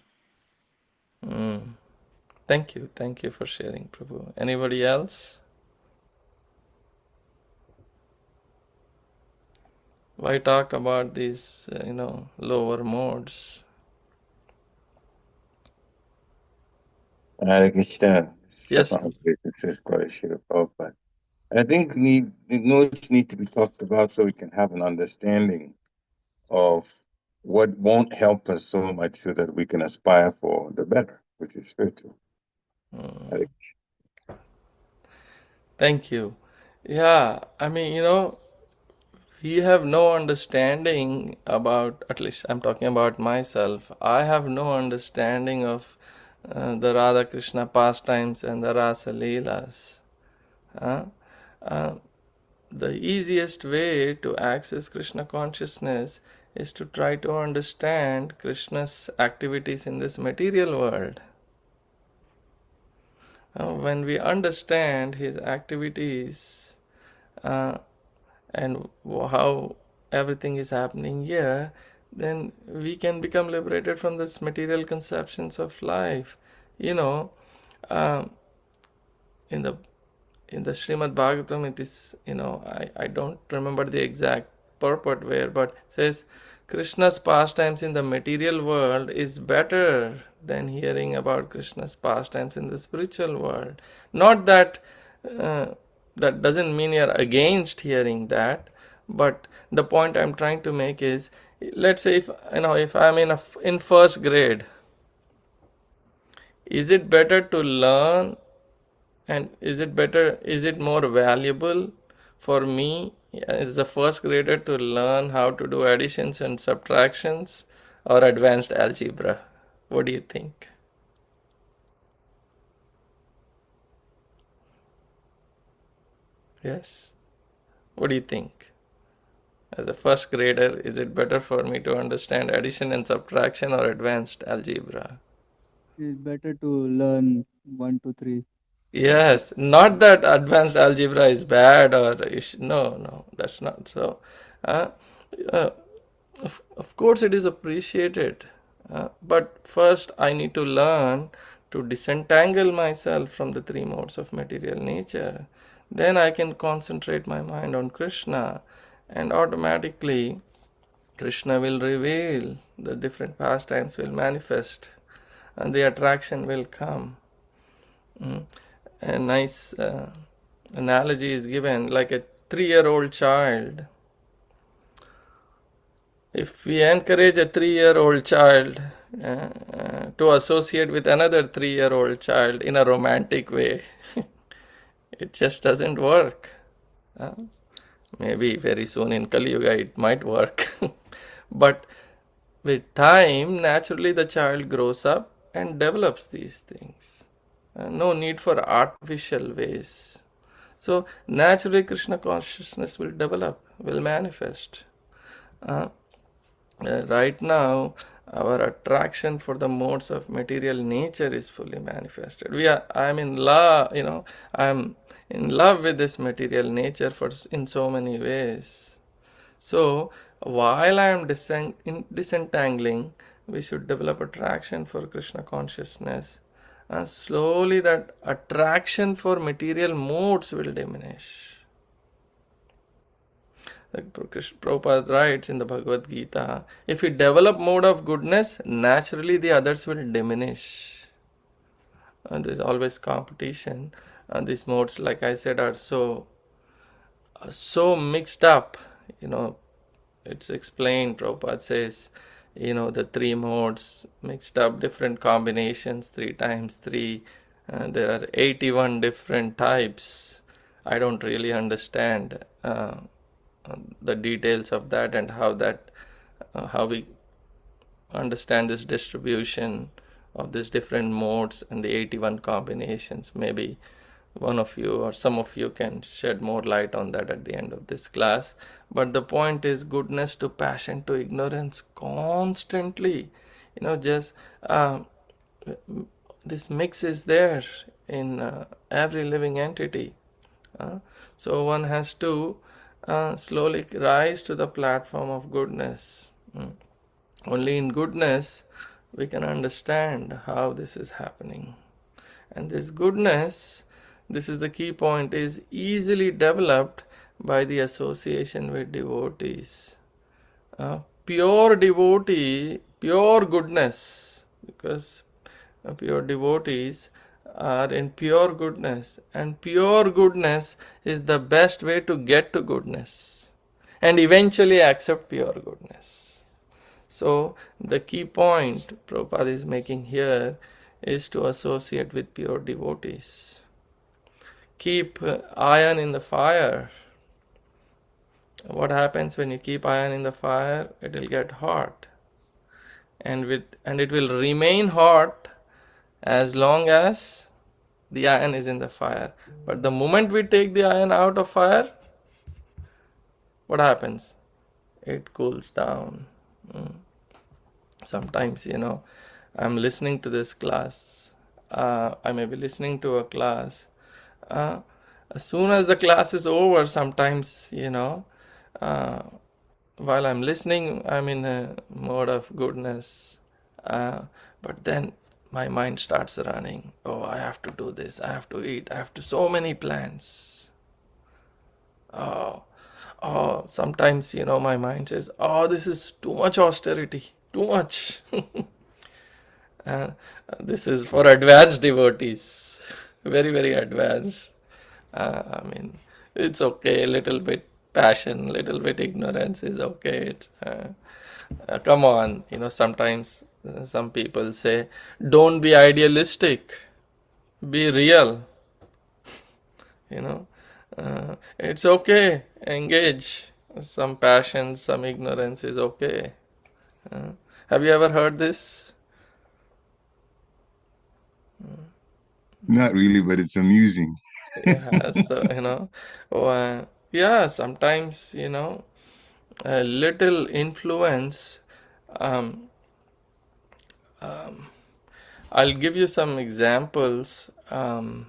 Thank you. Thank you for sharing, Prabhu. Anybody else? Why talk about these, lower modes? Hare Krishna. Yes. Prabhupada. I think the notes need to be talked about so we can have an understanding of what won't help us so much so that we can aspire for the better, which is spiritual. Thank you. Yeah, we have no understanding about, at least I'm talking about myself, I have no understanding of the Radha Krishna pastimes and the Rasa Leelas. The easiest way to access Krishna consciousness is to try to understand Krishna's activities in this material world. When we understand his activities and how everything is happening here, then we can become liberated from this material conceptions of life. In the Srimad Bhagavatam, it is, I don't remember the exact purport where, but it says Krishna's pastimes in the material world is better than hearing about Krishna's pastimes in the spiritual world. Not that that doesn't mean you're against hearing that, but the point I'm trying to make is, let's say if I'm in first grade, is it better to learn, and is it more valuable for me as a first grader to learn how to do additions and subtractions or advanced algebra? What do you think? Yes. What do you think? As a first grader, is it better for me to understand addition and subtraction or advanced algebra? It's better to learn 1, 2, 3. Yes, not that advanced algebra is bad or no, that's not so. Uh, uh, of course, it is appreciated, but first I need to learn to disentangle myself from the three modes of material nature. Then I can concentrate my mind on Krishna, and automatically Krishna will reveal, the different pastimes will manifest, and the attraction will come. A nice analogy is given, like a 3-year-old child. If we encourage a 3-year-old child to associate with another 3-year-old child in a romantic way, it just doesn't work. Maybe very soon in Kali Yuga it might work. But with time, naturally the child grows up and develops these things. No need for artificial ways. So naturally Krishna consciousness will develop, will manifest. Right now, our attraction for the modes of material nature is fully manifested. I'm in love, I'm in love with this material nature in so many ways. So while I am disentangling, we should develop attraction for Krishna consciousness, and slowly that attraction for material modes will diminish. Like Prabhupada writes in the Bhagavad Gita, if you develop mode of goodness, naturally the others will diminish. And there's always competition. And these modes, like I said, are so mixed up. It's explained, Prabhupada says, the three modes mixed up, different combinations, 3 times 3. There are 81 different types. I don't really understand the details of that and how we understand this distribution of these different modes and the 81 combinations. Maybe one of you or some of you can shed more light on that at the end of this class. But the point is, goodness to passion to ignorance constantly. Just this mix is there in every living entity. So one has to slowly rise to the platform of goodness. Only in goodness we can understand how this is happening. And this goodness, this is the key point, is easily developed by the association with devotees. Pure devotee, pure goodness, because pure devotees are in pure goodness, and pure goodness is the best way to get to goodness and eventually accept pure goodness. So the key point Prabhupada is making here is to associate with pure devotees. Keep iron in the fire. What happens when you keep iron in the fire? It will get hot, and it will remain hot as long as the iron is in the fire. But the moment we take the iron out of fire, what happens? It cools down. Sometimes, I'm listening to this class. I may be listening to a class. As soon as the class is over, sometimes, while I'm listening, I'm in a mode of goodness. But then my mind starts running. Oh, I have to do this. I have to eat. I have to so many plans. Oh, sometimes, my mind says, oh, this is too much austerity. Too much. This is for advanced devotees. Very, very advanced. It's okay. A little bit passion, little bit ignorance is okay. Come on. Sometimes some people say, don't be idealistic. Be real. It's okay. Engage. Some passion, some ignorance is okay. Have you ever heard this? Not really, but it's amusing. Yeah, so, sometimes, a little influence. I'll give you some examples. I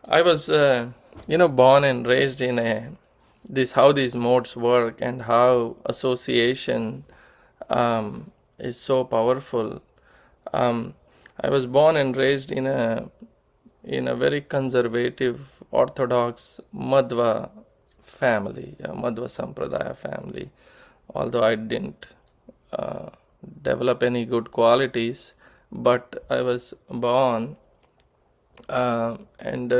was, born and raised in how these modes work and how association is so powerful. I was born and raised in a very conservative, orthodox Madhva family, Madhva Sampradaya family. Although I didn't develop any good qualities, but I was born and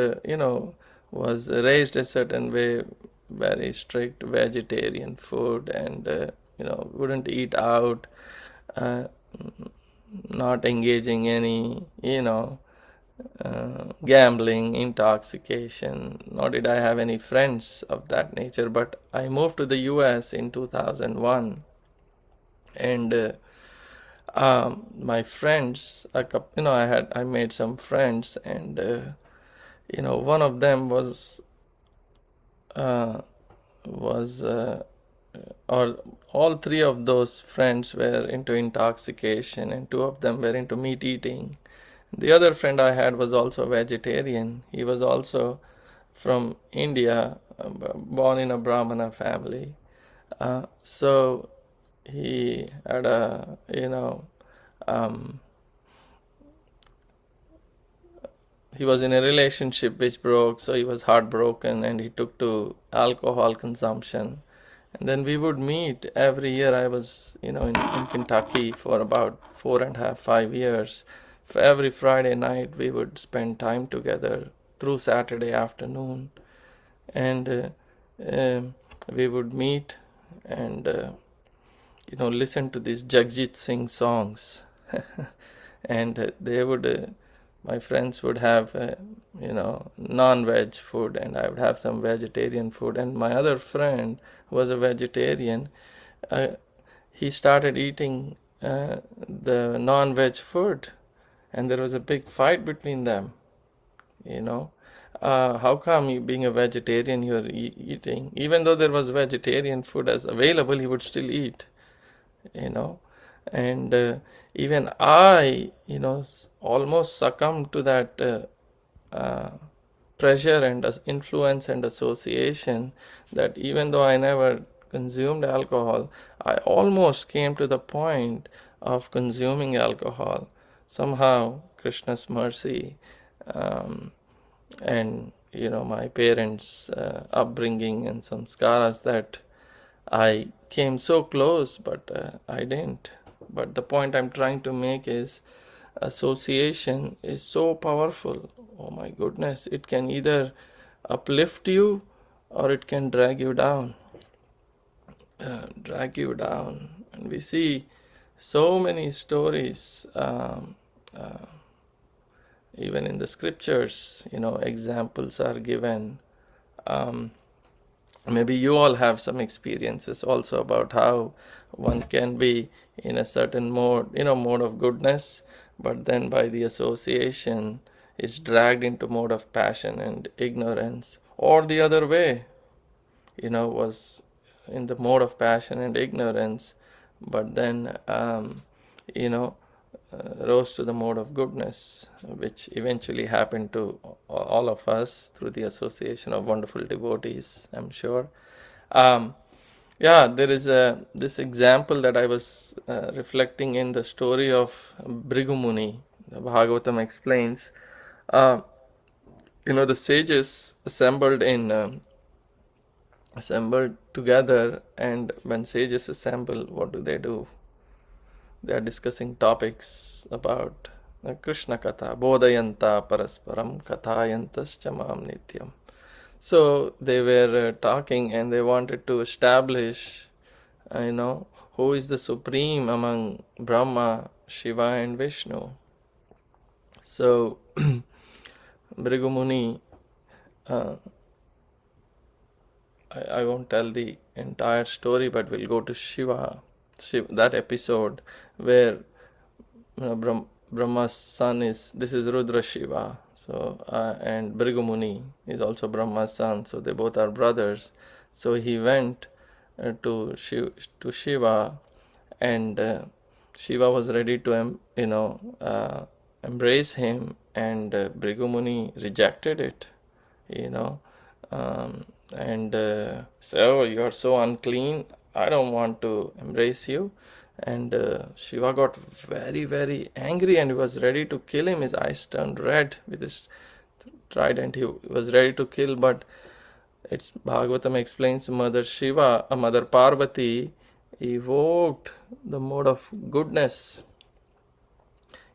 was raised a certain way, very strict vegetarian food, and wouldn't eat out, not engaging any gambling, intoxication, nor did I have any friends of that nature. But I moved to the US in 2001, and my friends, I made some friends, and one of them was or all three of those friends were into intoxication, and two of them were into meat eating. The other friend I had was also a vegetarian. He was also from India, born in a Brahmana family. So he had a, he was in a relationship which broke, so he was heartbroken and he took to alcohol consumption. And then we would meet every year. I was, in Kentucky for about 4.5, 5 years. For every Friday night, we would spend time together through Saturday afternoon. And we would meet and, listen to these Jagjit Singh songs. And they would, my friends would have, non-veg food, and I would have some vegetarian food. And my other friend who was a vegetarian, he started eating the non-veg food, and there was a big fight between them. How come you, being a vegetarian, you're eating? Even though there was vegetarian food as available, he would still eat, and even I, almost succumbed to that pressure and influence and association, that even though I never consumed alcohol. I almost came to the point of consuming alcohol. Somehow, Krishna's mercy and my parents' upbringing and samskaras, that I came so close, but I didn't. But the point I'm trying to make is association is so powerful. Oh my goodness, it can either uplift you or it can drag you down. And we see so many stories, even in the scriptures, examples are given. Maybe you all have some experiences also about how one can be in a certain mode of goodness, but then by the association is dragged into mode of passion and ignorance, or the other way, was in the mode of passion and ignorance, but then rose to the mode of goodness, which eventually happened to all of us through the association of wonderful devotees, I'm sure. There is this example that I was reflecting in the story of Bhrigu Muni. The Bhagavatam explains, the sages assembled together, and when sages assemble, what do? They are discussing topics about Krishna Katha, bodhayanta parasparam kathayantascha mam nityam. So they were talking, and they wanted to establish, who is the supreme among Brahma, Shiva and Vishnu. So Bhrigu Muni, I won't tell the entire story, but we'll go to Shiva, that episode where Brahma's son this is Rudra Shiva, so and Bhrigu Muni is also Brahma's son, so they both are brothers. So he went to Shiva, and Shiva was ready to embrace him, and Bhrigu Muni rejected it, and so you are so unclean, I don't want to embrace you. And Shiva got very, very angry, and he was ready to kill him. His eyes turned red with his trident. He was ready to kill, but Bhagavatam explains Mother Parvati evoked the mode of goodness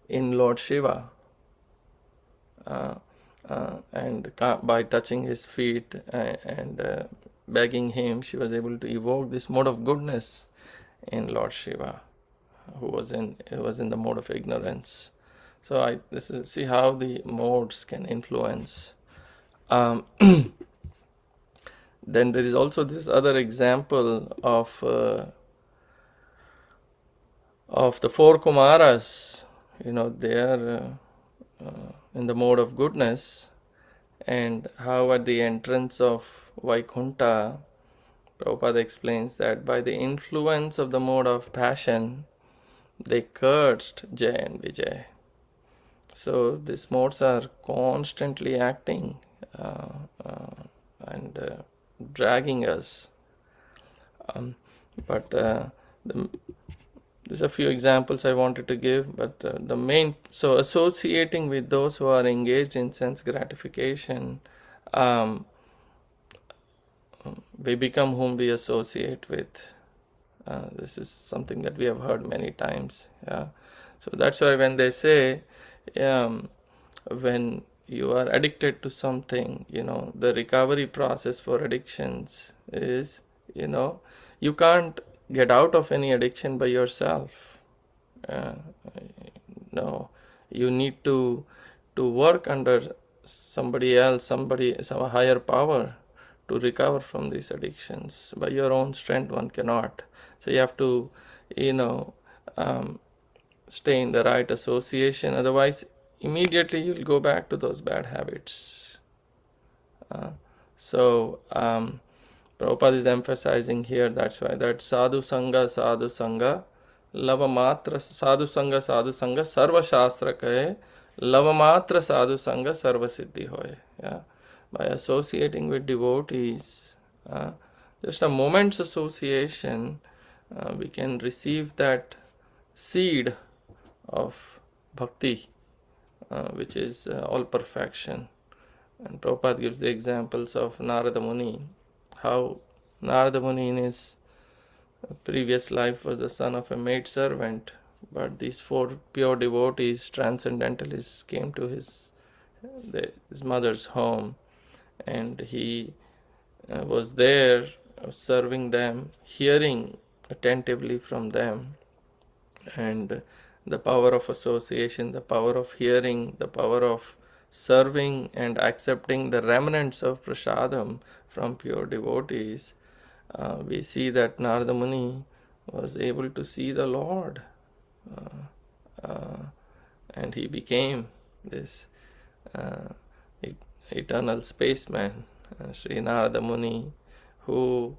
in Lord Shiva, and by touching his feet and begging him, she was able to evoke this mode of goodness in Lord Shiva, who was in the mode of ignorance. So see how the modes can influence. Then there is also this other example of the four Kumaras. They are in the mode of goodness, and how at the entrance of Vaikunta, Prabhupada explains that by the influence of the mode of passion, they cursed Jay and Vijay. So these modes are constantly acting and dragging us. There's a few examples I wanted to give, but the main, so associating with those who are engaged in sense gratification, we become whom we associate with. This is something that we have heard many times. So that's why when they say, when you are addicted to something, the recovery process for addictions is, you can't get out of any addiction by yourself. No, you need to work under somebody else, some higher power, to recover from these addictions. By your own strength, one cannot. So you have to, stay in the right association. Otherwise, immediately you'll go back to those bad habits. So Prabhupada is emphasizing here, that's why, that sadhu sangha, lava matra, sadhu sangha, sarva shastra kahe, lava matra sadhu sangha, sarva siddhi hoye. By associating with devotees, just a moment's association, we can receive that seed of bhakti, which is all perfection. And Prabhupada gives the examples of Narada Muni, how Narada Muni in his previous life was the son of a maid servant, but these four pure devotees, transcendentalists, came to his mother's home, and he was there serving them, hearing attentively from them, and the power of association, the power of hearing, the power of serving and accepting the remnants of prasadam from pure devotees, we see that Narada Muni was able to see the Lord, and he became this eternal spaceman, Sri Narada Muni, who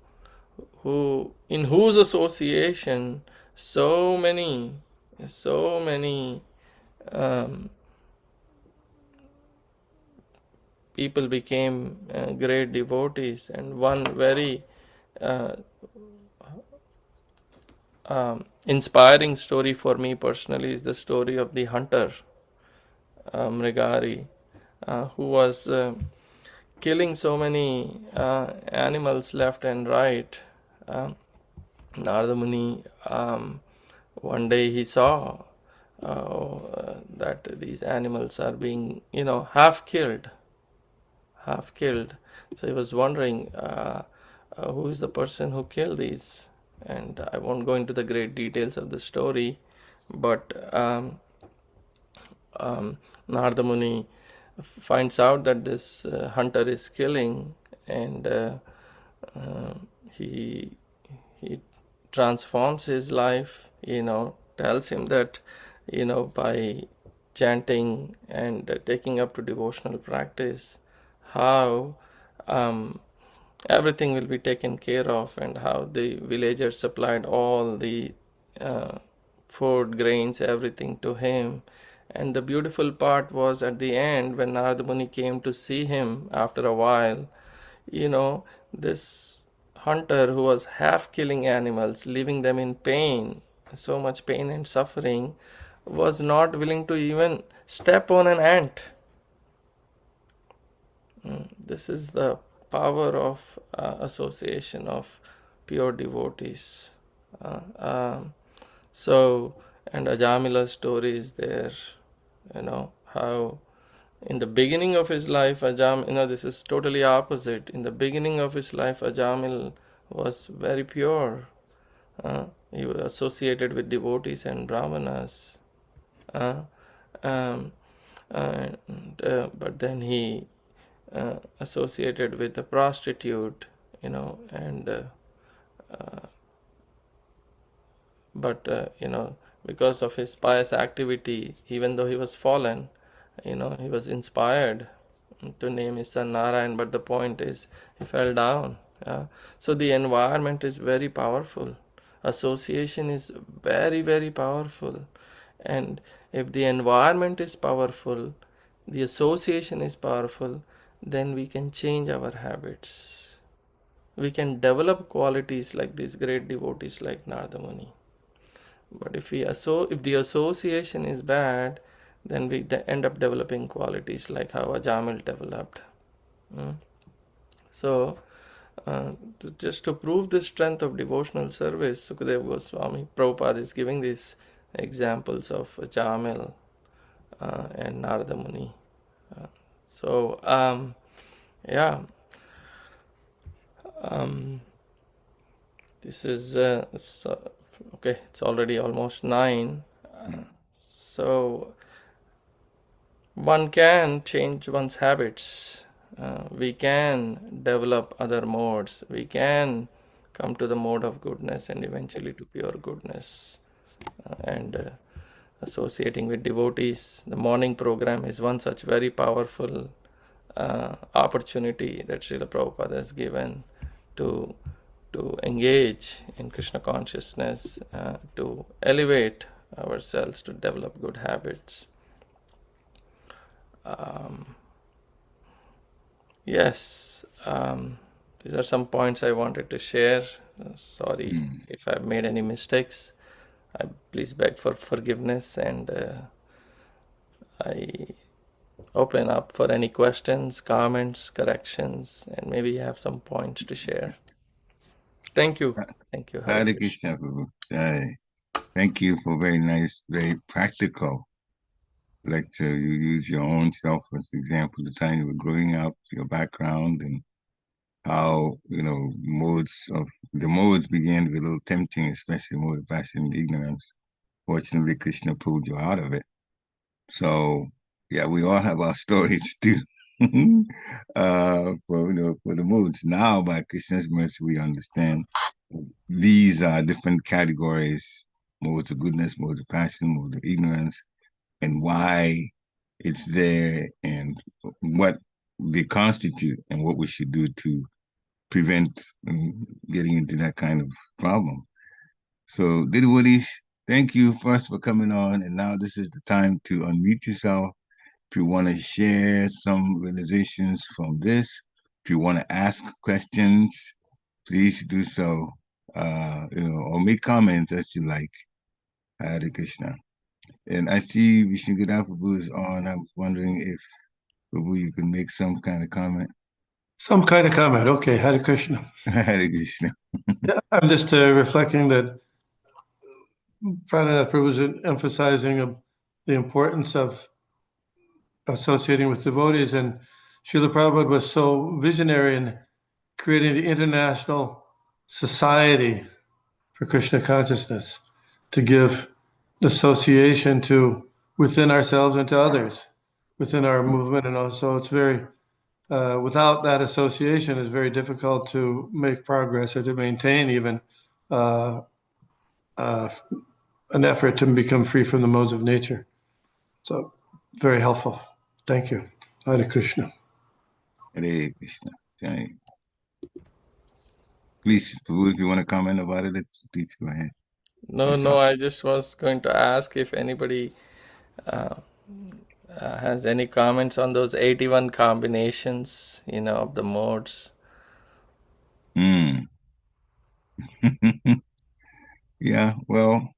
in whose association so many people became great devotees. And one very inspiring story for me personally is the story of the hunter Mrigari, who was killing so many animals left and right. Narada Muni, one day he saw that these animals are being, half killed. So he was wondering, who is the person who killed these? And I won't go into the great details of the story, but Narada Muni finds out that this hunter is killing, and he transforms his life, tells him that, by chanting and taking up to devotional practice, how everything will be taken care of, and how the villagers supplied all the food, grains, everything to him. And the beautiful part was at the end, when Narada Muni came to see him after a while, this hunter who was half killing animals, leaving them in pain, so much pain and suffering, was not willing to even step on an ant. This is the power of association of pure devotees. So, and Ajamila's story is there, how in the beginning of his life, this is totally opposite. In the beginning of his life, Ajamil was very pure. He was associated with devotees and brahmanas. But then he associated with a prostitute, because of his pious activity, even though he was fallen, he was inspired to name his son Narayan, but the point is he fell down. So the environment is very powerful. Association is very, very powerful. And if the environment is powerful, the association is powerful, then we can change our habits. We can develop qualities like these great devotees like Narada Muni. But if the association is bad, then we end up developing qualities like how Ajamil developed. So, just to prove the strength of devotional service, Sukadeva Goswami, Prabhupada is giving these examples of Ajamil and Narada Muni. This is okay. It's already almost 9. So one can change one's habits. We can develop other modes. We can come to the mode of goodness and eventually to pure goodness. And associating with devotees, the morning program is one such very powerful opportunity that Srila Prabhupada has given to engage in Krishna consciousness, to elevate ourselves, to develop good habits. Yes, These are some points I wanted to share. Sorry if I've made any mistakes. I please beg for forgiveness, and I open up for any questions, comments, corrections, and maybe have some points to share. Thank you. Thank you. Hare Hare Krishna. Krishna, Prabhu. Jai. Thank you for very nice, very practical lecture. You use your own self as the example, the time you were growing up, your background, and how, the modes began to be a little tempting, especially mode of passion and ignorance. Fortunately, Krishna pulled you out of it. So, yeah, we all have our stories too. For the modes. Now, by Krishna's mercy, we understand these are different categories: modes of goodness, modes of passion, modes of ignorance, and why it's there, and what they constitute, and what we should do to prevent getting into that kind of problem. So, devotees, thank you first for coming on, and now this is the time to unmute yourself. If you want to share some realizations from this, if you want to ask questions, please do so, or make comments as you like. Hare Krishna. And I see Vishnugadha Prabhu is on. I'm wondering if, Prabhu, you can make some kind of comment. Some kind of comment. Okay, Hare Krishna. Hare Krishna. Yeah, I'm just reflecting that Prananath Prabhu is emphasizing the importance of associating with devotees, and Srila Prabhupada was so visionary in creating the International Society for Krishna Consciousness to give association to within ourselves and to others, within our movement, and also it's very without that association, it's very difficult to make progress or to maintain even an effort to become free from the modes of nature. So very helpful. Thank you. Hare Krishna. Hare Krishna. Jai. Please, Prabhu, if you want to comment about it, please go ahead. No, I just was going to ask if anybody has any comments on those 81 combinations, of the modes. Yeah, well,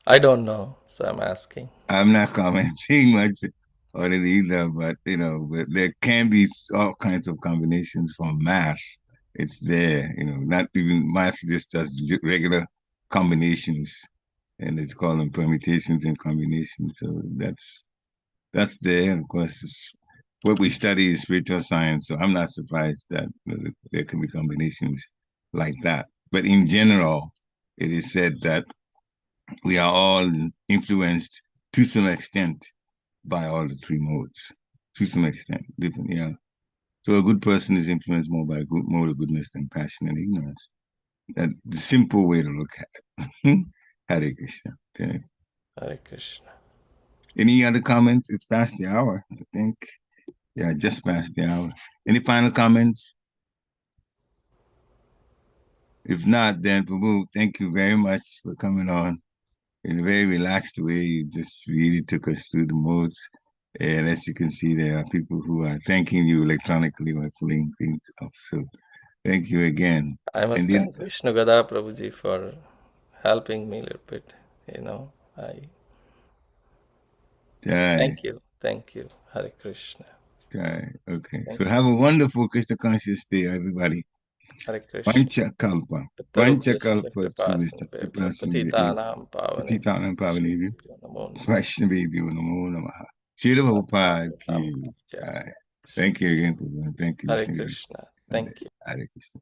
I don't know, so I'm asking. I'm not commenting much on it either, but but there can be all kinds of combinations from math. It's there, not even math, just regular combinations, and it's called them permutations and combinations. So that's there. And of course, it's what we study is spiritual science, so I'm not surprised that there can be combinations like that. But in general, it is said that we are all influenced to some extent by all the three modes, to some extent, different, yeah. So a good person is influenced more by mode of goodness than passion and ignorance. That's the simple way to look at it. Hare Krishna. Okay. Hare Krishna. Any other comments? It's past the hour, I think. Yeah, just past the hour. Any final comments? If not, then Prabhu, thank you very much for coming on. In a very relaxed way, you just really took us through the modes. And as you can see, there are people who are thanking you electronically by pulling things up. So thank you again. I must thank Vishnugadha Prabhuji for helping me a little bit. Thank you. Hare Krishna. Okay. So have a wonderful Krishna conscious day, everybody. Hare Krishna. Panchakalpa. Panchakalpa. Patitānaṁ pavanebhyo. Vaishnavebhyo namo namaha. Sva-bhāva ki jai. Thank you again, Prabhu. Thank you. Hare Krishna. Thank you. Hare Krishna.